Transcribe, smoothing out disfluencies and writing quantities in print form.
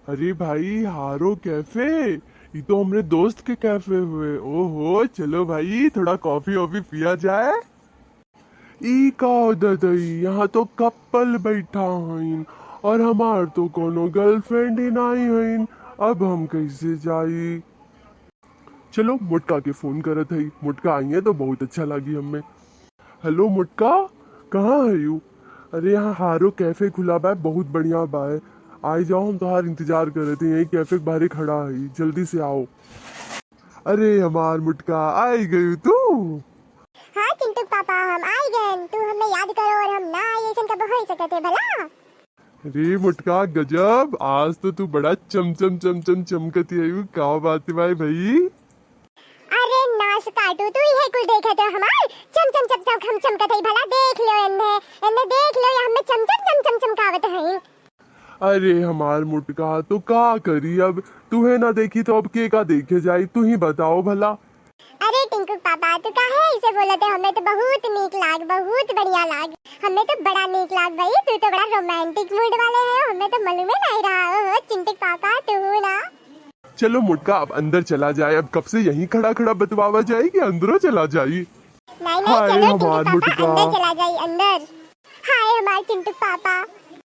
अरे भाई हारो कैफे, ये तो हमारे दोस्त के कैफे हुए। ओहो चलो भाई थोड़ा कॉफी वॉफी पिया जाए। ई का आदत है, यहाँ तो कपल बैठा हईन और हमार तो कोनो गर्लफ्रेंड ही नहीं हईन। अब हम कैसे जाई। चलो मुटका के फोन करत हई, मुटका आई है तो बहुत अच्छा लगी हमें। हेलो मुटका, कहाँ है यू? अरे यहाँ हारो कैफे खुला बा, बहुत बढ़िया बा है। आई जाओ, हम तुम्हार इंतजार कर रहे थे, यही कैफे के बाहर खड़ा है, जल्दी से आओ। अरे हमार मुटका आई गई तू। हाँ चिंटू पापा, हम आई गए। तू हमें याद करो और हम ना आई ऐसा कब हो सकते भला। अरे मुटका गजब, आज तो तू बड़ा चमचम चमचम चमकती है यू। क्या बात है भाई भाई। अरे नास काटू, तू ही है कुल देखा तो हमार चम चम चम चम हम चमकत है भला। देख लो इन्हें, इन्हें देख लो, ये हमें चम चम चम चम चमकावत है। अरे हमार मुटका तो का करी अब, तू है ना देखी तो अब के का देखे जाई, तू ही बताओ भला। अरे टिंकू पापा, तू काहे ऐसे बोलते? हमें तो बहुत नीक लाग, बहुत बढ़िया लाग। हमें तो बड़ा नीक लाग भाई। तू तो बड़ा रोमांटिक मूड वाले है, हमें तो मालूम ही नहीं रहा। ओह चिंटू पापा तू ना। चलो मुटका अब अंदर चला जाए, अब कब से यहीं खड़ा खड़ा बतवावा जाए कि अंदरों चला जाए। नहीं नहीं, हाय चलो टिंटू हमार पापा मुटका। अंदर चला जाइए अंदर। हाय हमारे चिंटू पापा।